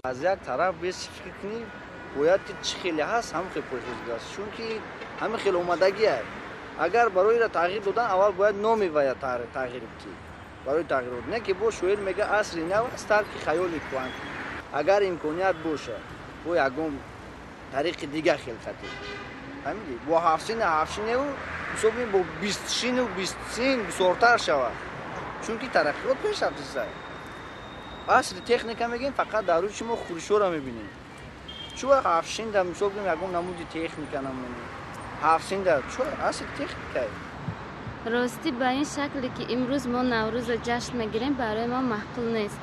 از یک طرف بیس فکر کنی باید که چه خیلی هست هم خیلی پرخوزگی است چون که همه خیلی اومدگی هست اگر برای را تغییر دادن اول باید نامی باید تغییر بدی برای تغییر دادن نه که با شویر میگه عصری نو است ترک خیالی کوانت اگر امکانیت باشه با یگم طریق دیگه خلقتی همینی با هفسین او حساب با 20 شین و 20 سین بسیارتر شود چون که ترقیات پیش رفته است اصل تکنیک میگیم فقط در روی شما خورشو را میبینیم چون هفشین در مثال کنیم یکم نمودی تکنیک نمونیم هفشین در چون اصل تکنیک راستی به این شکلی که امروز ما نوروز جشن میگیریم برای ما معقول نیست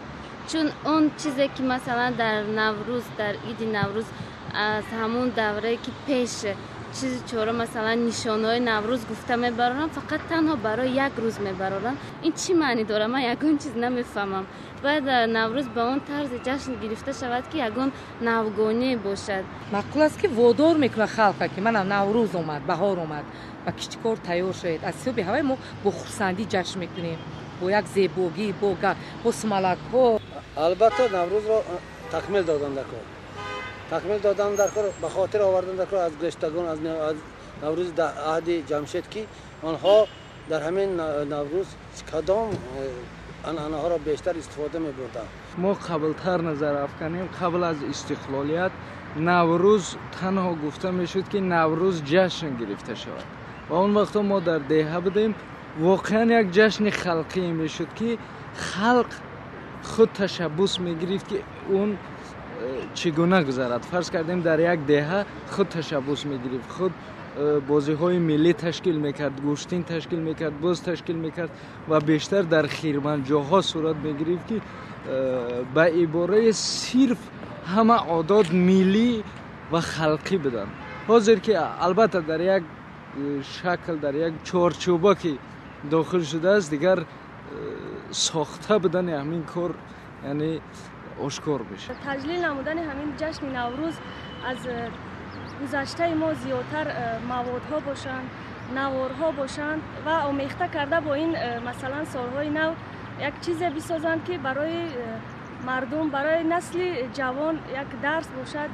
چون اون چیزی که مثلا در نوروز در عید نوروز از همون دوره که پیش چیزی چورا مثلا نشانهای نوروز گفته میبرن فقط تنها برای یک روز میبرن این چی معنی داره من یگون چیز نمیفهمم باید نوروز به اون طرز جشن گرفته شود که یگون نوگانی باشد معقول است که وادار میکنه خلق که من نوروز اومد بهار اومد و کشتکار تیار شد از صبح هوای ما با خرسندی جشن میکنیم با یک زیبایی با سمالک ها البته نوروز را تکمیل دادن در کار تکمیل دادن در کار به خاطر آوردن در کار از گذشتگان از نوروز در عهد جمشید که آنها در همین نوروز کدام انعنه ها را بیشتر استفاده می بردند ما قبلتر نظر افکنیم قبل از استقلالیت نوروز تنها گفته می شد که نوروز جشن گرفته شود و اون وقت ما در دهه بودیم واقعا یک جشن خلقی می شد که خلق خود تشبس می گرفت که اون چگونه گذرد فرض کردیم در یک دهه خود تشبس می گرفت خود بازی های ملی تشکیل میکرد گوشتین تشکیل میکرد باز تشکیل میکرد و بیشتر در خیرمنجاها صورت میگرفت که به عباره صرف همه عادات ملی و خلقی بدن حاضر که البته در یک شکل در یک چارچوبه که داخل شده است دیگر ساخته بدن همین کار یعنی آشکار بشه تجلیل نمودن همین جشن نوروز از گذشته ما زیادتر موادها باشند نوارها باشند و آمیخته کرده با این مثلا سالهای نو یک چیز بسازند که برای مردم برای نسل جوان یک درس باشد